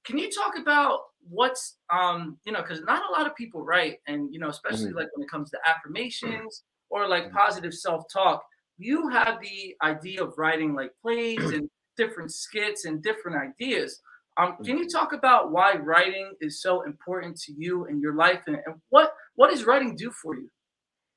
Can you talk about what's because not a lot of people write, and especially Mhm, like when it comes to affirmations or like mhm, positive self-talk, you have the idea of writing like plays and different skits and different ideas. Can mhm. you talk about why writing is so important to you in your life, and what does writing do for you?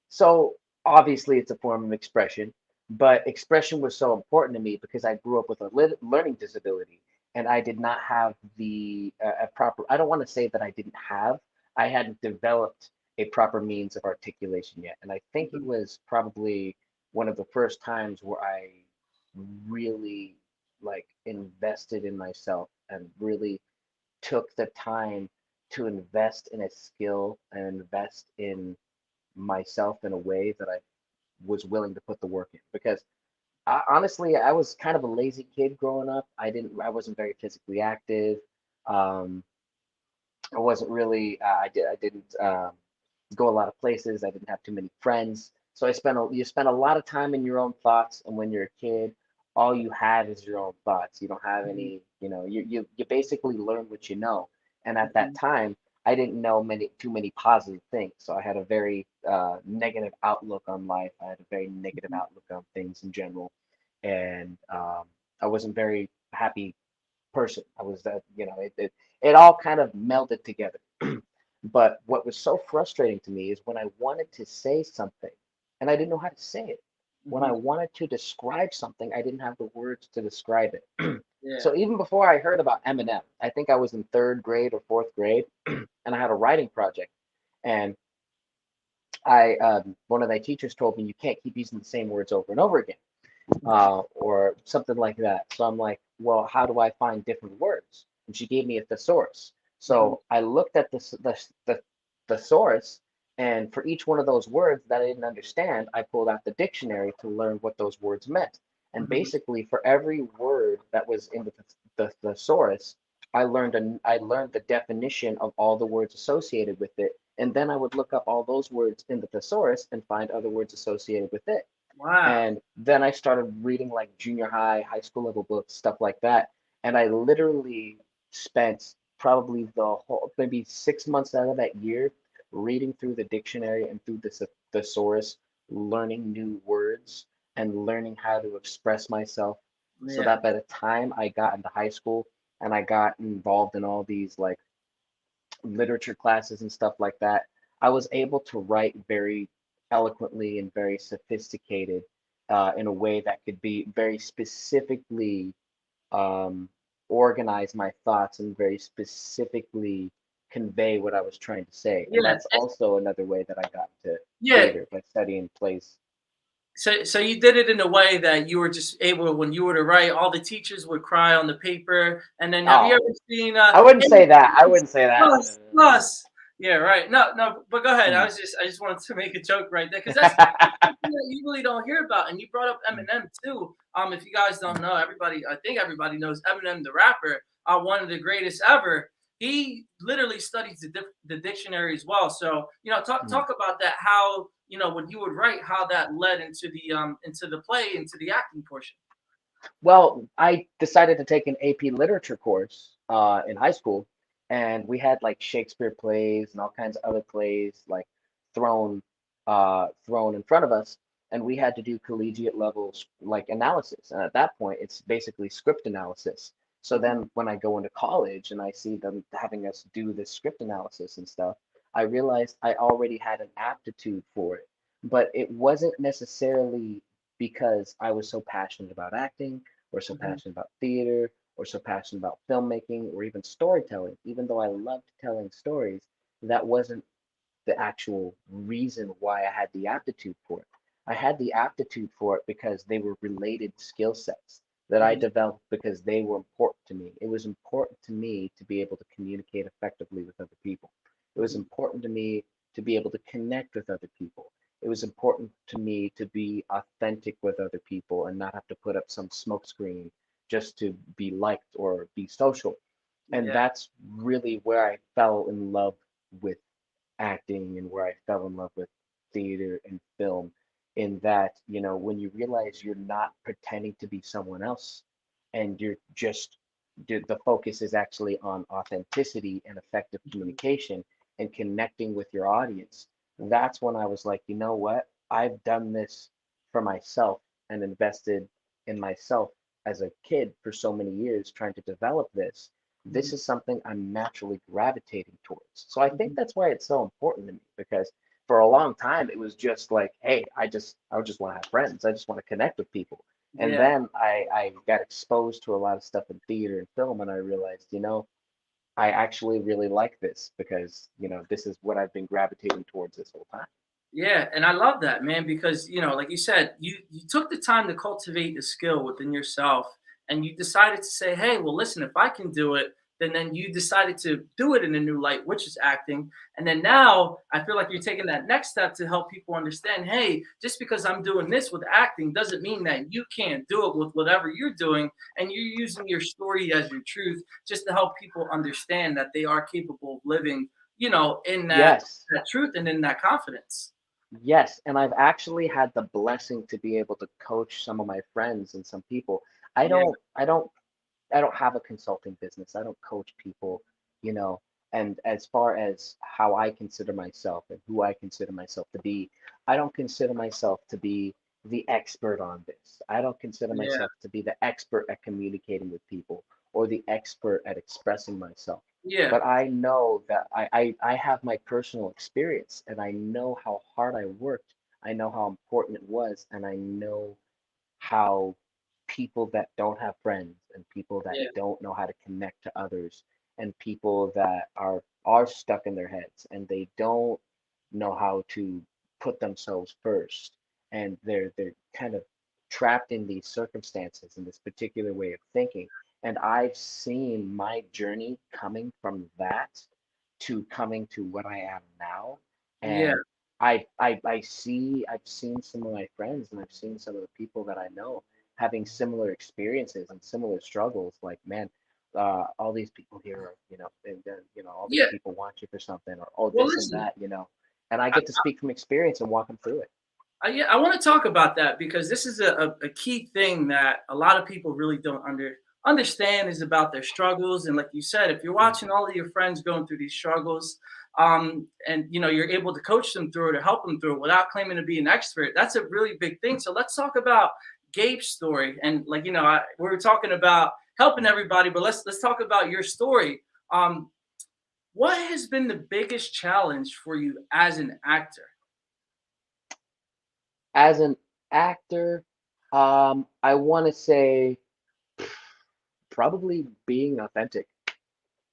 So obviously, it's a form of expression, but expression was so important to me because I grew up with a learning disability, and I did not have the a proper. I don't want to say that I didn't have. I hadn't developed a proper means of articulation yet, and I think it Mhm. was probably one of the first times where I really like invested in myself and really took the time to invest in a skill and invest in myself in a way that I was willing to put the work in because honestly, I was kind of a lazy kid growing up. I wasn't very physically active. Um, I wasn't really, I didn't go a lot of places. I didn't have too many friends. So you spend a lot of time in your own thoughts. And when you're a kid, all you have is your own thoughts. You don't have Mhm. any, you basically learn what you know. And at that Mhm. time, I didn't know too many positive things. So I had a very negative outlook on life. I had a very negative Mhm. outlook on things in general. And I wasn't very happy person. I was that, it all kind of melded together. But what was so frustrating to me is when I wanted to say something and I didn't know how to say it. When I Mhm. wanted to describe something, I didn't have the words to describe it. Yeah. So even before I heard about Eminem, I think I was in third grade or fourth grade, and I had a writing project. And one of my teachers told me you can't keep using the same words over and over again, or something like that. So I'm like, well, how do I find different words? And she gave me a thesaurus. Mhm. So I looked at the thesaurus, and for each one of those words that I didn't understand, I pulled out the dictionary to learn what those words meant. And Mhm. basically, for every word that was in the thesaurus, I learned the definition of all the words associated with it, and then I would look up all those words in the thesaurus and find other words associated with it. Wow. And then I started reading like junior high, high school level books, stuff like that. And I literally spent probably the whole, maybe 6 months out of that year reading through the dictionary and through the thesaurus, learning new words and learning how to express myself so Yeah. that by the time I got into high school and I got involved in all these like literature classes and stuff like that, I was able to write very eloquently and very sophisticated in a way that could be very specifically um, organize my thoughts and very specifically convey what I was trying to say. And Yeah, that's also another way that I got into yeah. theater by studying plays. So you did it in a way that you were just able, when you were to write, all the teachers would cry on the paper. And then have you Oh, ever seen I wouldn't say that. I 86 wouldn't say that. plus plus? Yeah, right. No, no, but go ahead. Mm. I just wanted to make a joke right there because that's something that you really don't hear about. And you brought up Eminem too. If you guys don't know, I think everybody knows Eminem, the rapper, one of the greatest ever. He literally studies the dictionary as well. So talk about that. How when you would write, how that led into the play, into the acting portion. Well, I decided to take an AP literature course in high school, and we had like Shakespeare plays and all kinds of other plays like thrown thrown in front of us, and we had to do collegiate levels like analysis. And at that point, it's basically script analysis. So then when I go into college and I see them having us do this script analysis and stuff, I realized I already had an aptitude for it, but it wasn't necessarily because I was so passionate about acting or so Mhm. passionate about theater or so passionate about filmmaking or even storytelling. Even though I loved telling stories, that wasn't the actual reason why I had the aptitude for it. I had the aptitude for it because they were related skill sets that I Mhm. developed because they were important to me. It was important to me to be able to communicate effectively with other people. It was important to me to be able to connect with other people. It was important to me to be authentic with other people and not have to put up some smokescreen just to be liked or be social. And Yeah. that's really where I fell in love with acting and where I fell in love with theater and film, in that, when you realize you're not pretending to be someone else and you're just, the focus is actually on authenticity and effective Mhm. communication and connecting with your audience. That's when I was like, you know what? I've done this for myself and invested in myself as a kid for so many years trying to develop this. This Mhm. is something I'm naturally gravitating towards. So I think Mhm. that's why it's so important to me, because for a long time it was just like, hey, I just want to have friends. I just want to connect with people. And Yeah. then I got exposed to a lot of stuff in theater and film, and I realized, I actually really like this because, this is what I've been gravitating towards this whole time. Yeah, and I love that, man, because like you said, you took the time to cultivate the skill within yourself, and you decided to say, "Hey, well, listen, if I can do it, then you decided to do it in a new light, which is acting." And then now I feel like you're taking that next step to help people understand, "Hey, just because I'm doing this with acting doesn't mean that you can't do it with whatever you're doing." And you're using your story as your truth just to help people understand that they are capable of living, in Yes. that truth and in that confidence. Yes, and I've actually had the blessing to be able to coach some of my friends and some people. I Yeah, don't I don't I don't have a consulting business. I don't coach people, you know. And as far as how I consider myself and who I consider myself to be, I don't consider myself to be the expert on this. I don't consider yeah, myself to be the expert at communicating with people or the expert at expressing myself. yeah, But I know that I have my personal experience and I know how hard I worked. I know how important it was, and I know how people that don't have friends and people that yeah, don't know how to connect to others and people that are stuck in their heads and they don't know how to put themselves first, and they're kind of trapped in these circumstances in this particular way of thinking. And I've seen my journey coming from that to coming to what I am now. yeah, And I've seen some of my friends and I've seen some of the people that I know having similar experiences and similar struggles. Like, man, all these people here are, and then, all these yeah. people want you for something, or oh, Well, this and listen, that. And I I, get to speak from experience and walk them through it. yeah, I want to talk about that because this is a key thing that a lot of people really don't understand is about their struggles. And like you said, if you're Mm. watching all of your friends going through these struggles, and you're able to coach them through it or help them through it without claiming to be an expert, that's a really big thing. So let's talk about Gabe's story. And like we were talking about helping everybody, but let's talk about your story. Um, what has been the biggest challenge for you as an actor? As an actor, I want to say probably being authentic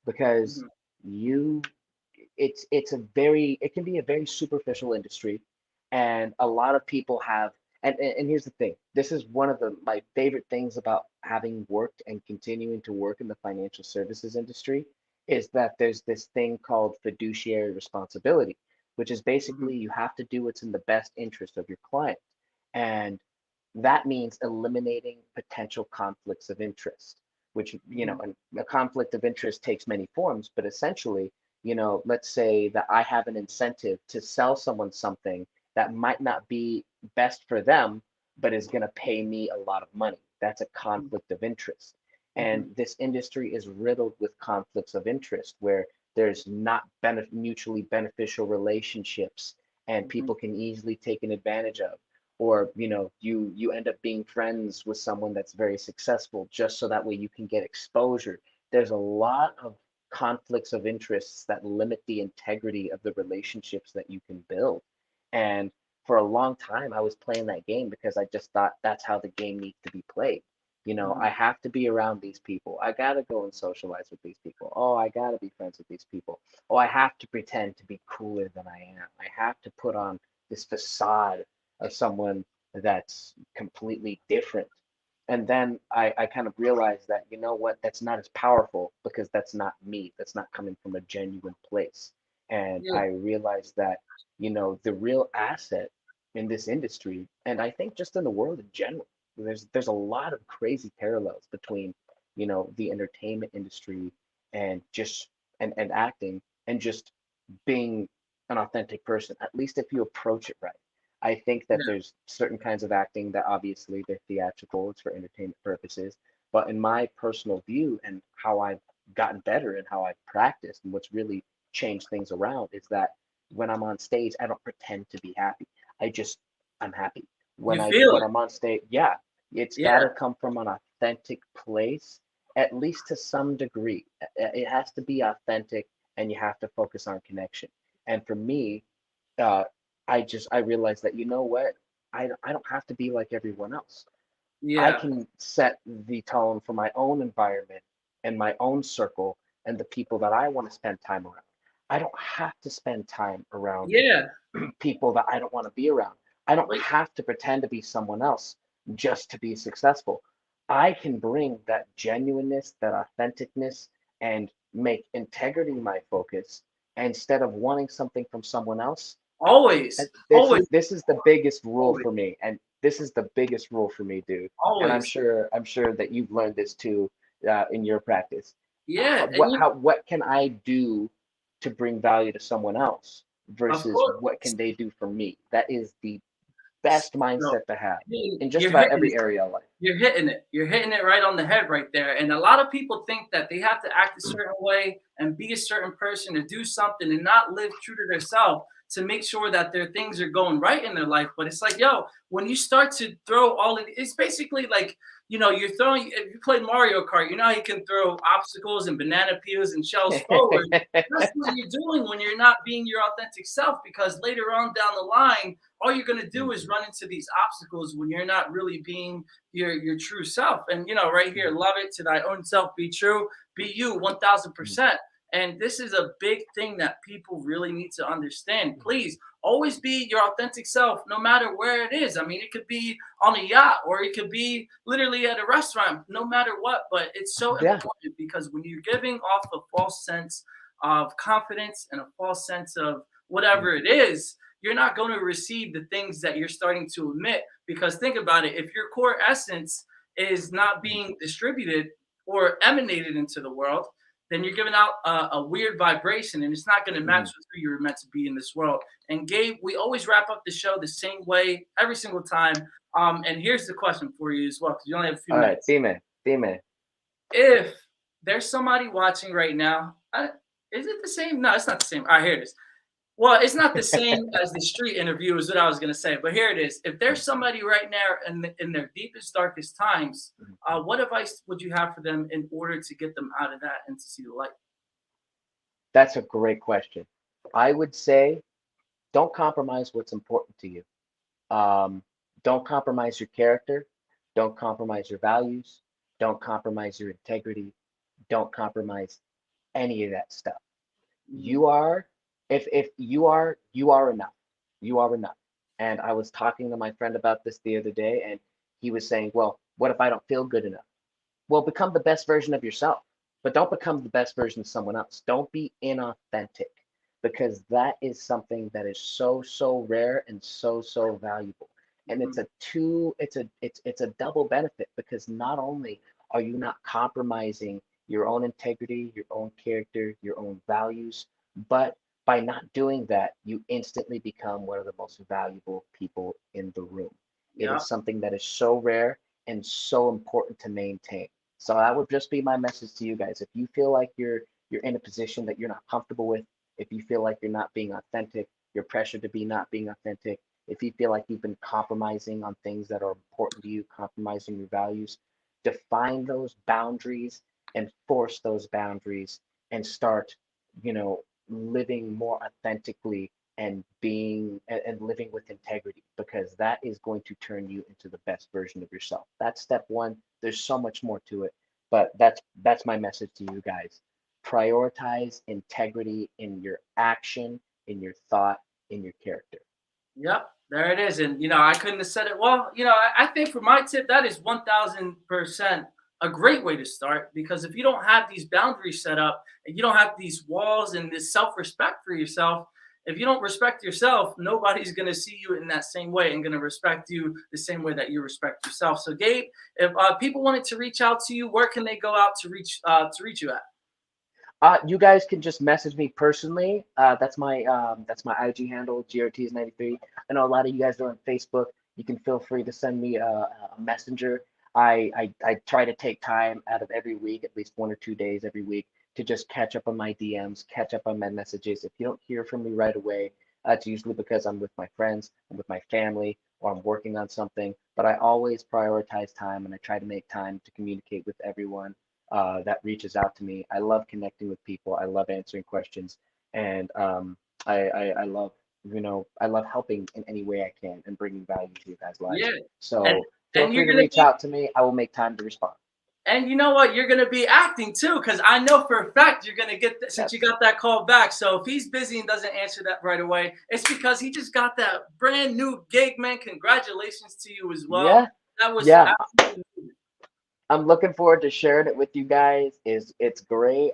because Mhm. you it's a very it can be a very superficial industry, and a lot of people have and here's the thing, this is one of my favorite things about having worked and continuing to work in the financial services industry is that there's this thing called fiduciary responsibility, which is Mhm. basically you have to do what's in the best interest of your client, and that means eliminating potential conflicts of interest, which, Mhm. and a conflict of interest takes many forms, but essentially, let's say that I have an incentive to sell someone something that might not be best for them, but is going to pay me a lot of money. That's a conflict of interest. And Mhm. this industry is riddled with conflicts of interest where there's not mutually beneficial relationships and Mhm. people can easily taken advantage of, or you end up being friends with someone that's very successful just so that way you can get exposure. There's a lot of conflicts of interests that limit the integrity of the relationships that you can build. And for a long time I was playing that game because I just thought that's how the game needs to be played. I Mhm. have to be around these people, I gotta go and socialize with these people, oh, I gotta be friends with these people, oh, I have to pretend to be cooler than I am, I have to put on this facade of someone that's completely different. And then I kind of realized that, you know what, that's not as powerful because that's not me. That's not coming from a genuine place. And Yeah. I realized that, the real asset in this industry, and I think just in the world in general, there's a lot of crazy parallels between, the entertainment industry and just and acting and just being an authentic person, at least if you approach it right. I think that Yeah. there's certain kinds of acting that obviously they're theatrical, it's for entertainment purposes. But in my personal view and how I've gotten better and how I've practiced and what's really changed things around is that when I'm on stage, I don't pretend to be happy. I just I'm happy. You feel When it. I'm on stage, yeah, it's Yeah. gotta come from an authentic place, at least to some degree. It has to be authentic and you have to focus on connection. And for me, uh, I realized that, you know what, I don't have to be like everyone else. I Yeah. can set the tone for my own environment and my own circle and the people that I want to spend time around. I don't have to spend time around Yeah. people that I don't want to be around. I don't But have to pretend to be someone else just to be successful. I can bring that genuineness, that authenticness, and make integrity my focus instead of wanting something from someone else. always, always, This is the biggest rule always, for me, and this is the biggest rule for me, dude. And always. I'm sure that you've learned this too, in your practice. Yeah. And you, What can I do to bring value to someone else of versus course, what can they do for me? That is the best so, mindset to have in just you're about hitting it. every area of life. You're hitting it. You're hitting it right on the head right there. And a lot of people think that they have to act a certain way and be a certain person to do something and not live true to themselves to make sure that their things are going right in their life. But it's like, yo, when you start to throw all of it's basically like, you're throwing, if you play Mario Kart, you know how you can throw obstacles and banana peels and shells forward. That's what you're doing when you're not being your authentic self, because later on down the line, all you're going to do is run into these obstacles when you're not really being your true self. And right here, love it, to thy own self be true, be you 1000%. And this is a big thing that people really need to understand. Please always be your authentic self, no matter where it is. I mean, it could be on a yacht or it could be literally at a restaurant, no matter what. But it's so Yeah. important, because when you're giving off a false sense of confidence and a false sense of whatever it is, you're not going to receive the things that you're starting to emit. Because think about it, if your core essence is not being distributed or emanated into the world, then you're giving out a weird vibration, and it's not going to match Mhm. with who you're meant to be in this world. And Gabe, we always wrap up the show the same way every single time. And here's the question for you as well, because you only have a few All right, minutes. dime. If there's somebody watching right now, is it the same? No, it's not the same. All right, here it is. Well, it's not the same as the street interview, is what I was gonna say. But here it is. If there's somebody right now in their deepest, darkest times, what advice would you have for them in order to get them out of that and to see the light? That's a great question. I would say don't compromise what's important to you. Don't compromise your character. Don't compromise your values. Don't compromise your integrity. Don't compromise any of that stuff. You are, if you are enough. You are enough. And I was talking to my friend about this the other day, and he was saying, well, what if I don't feel good enough? Well, become the best version of yourself, but don't become the best version of someone else. Don't be inauthentic, because that is something that is so, so rare and so, so valuable. And it's a double benefit, because not only are you not compromising your own integrity, your own character, your own values, but by not doing that, you instantly become one of the most valuable people in the room. It Yeah. is something that is so rare and so important to maintain. So that would just be my message to you guys. If you feel like you're in a position that you're not comfortable with, if you feel like you're not being authentic, you're pressured to be not being authentic, if you feel like you've been compromising on things that are important to you, compromising your values, define those boundaries, enforce those boundaries, and start, you know, living more authentically and being and living with integrity, because that is going to turn you into the best version of yourself. That's step one. There's so much more to it, but that's my message to you guys. Prioritize integrity in your action, in your thought, in your character. Yep, there it is. And I couldn't have said it well. I think for my tip, that is 1000% a great way to start, because if you don't have these boundaries set up and you don't have these walls and this self-respect for yourself, if you don't respect yourself, nobody's going to see you in that same way and going to respect you the same way that you respect yourself. So, Gabe, if people wanted to reach out to you, where can they go out to reach you at? You guys can just message me personally. That's my IG handle, GRTs93. I know a lot of you guys are on Facebook. You can feel free to send me a messenger. I try to take time out of every week, at least 1 or 2 days every week, to just catch up on my DMs, catch up on my messages. If you don't hear from me right away, it's usually because I'm with my friends, I'm with my family, or I'm working on something. But I always prioritize time, and I try to make time to communicate with everyone that reaches out to me. I love connecting with people. I love answering questions, and I love, I love helping in any way I can and bringing value to you guys' lives. Yeah. And So feel and free you're to gonna reach be out to me. I will make time to respond. and you know what? You're gonna be acting too, because I know for a fact you're gonna get since you Yes. got that call back. So if he's busy and doesn't answer that right away, it's because he just got that brand new gig, man. Congratulations to you as well. Yeah. That was Yeah. absolutely I'm looking forward to sharing it with you guys. It's great.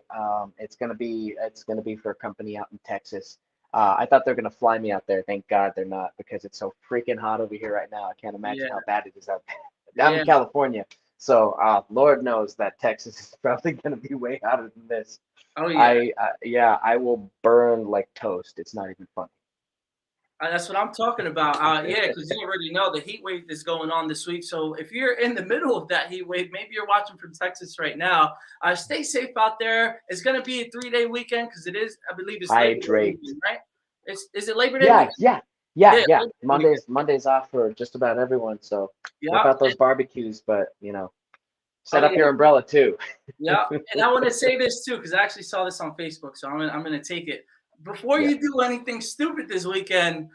It's gonna be for a company out in Texas. I thought they're gonna fly me out there. Thank God they're not, because it's so freaking hot over here right now. I can't imagine yeah, how bad it is out there. I'm yeah. in California, so Lord knows that Texas is probably gonna be way hotter than this. Oh yeah. Yeah, I will burn like toast. It's not even funny. That's what I'm talking about. Yeah, because you already know the heat wave is going on this week. So if you're in the middle of that heat wave, maybe you're watching from Texas right now. Stay safe out there. It's going to be a 3-day weekend because it is, I believe, it's Labor Day Hydrate. weekend, right? Is it Labor Day Yeah, weekend? yeah, yeah, Yeah, yeah. Labor Day weekend. Monday's off for just about everyone. So whip Yeah. out those barbecues, but set Oh up yeah. your umbrella too. Yeah, and I want to say this too because I actually saw this on Facebook, so I'm gonna take it. Before Yeah. you do anything stupid this weekend,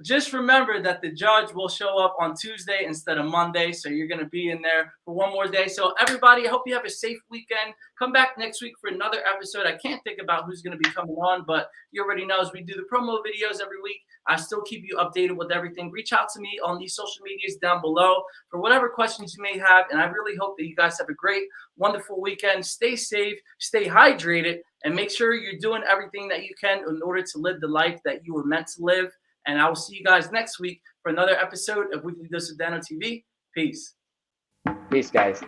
just remember that the judge will show up on Tuesday instead of Monday, so you're gonna be in there for one more day. So everybody, I hope you have a safe weekend. Come back next week for another episode. I can't think about who's gonna be coming on, but you already know as we do the promo videos every week. I still keep you updated with everything. Reach out to me on these social medias down below for whatever questions you may have, and I really hope that you guys have a great, wonderful weekend. Stay safe, stay hydrated, and make sure you're doing everything that you can in order to live the life that you were meant to live. And I will see you guys next week for another episode of Weekly Dose of Dano TV. Peace. Peace, guys.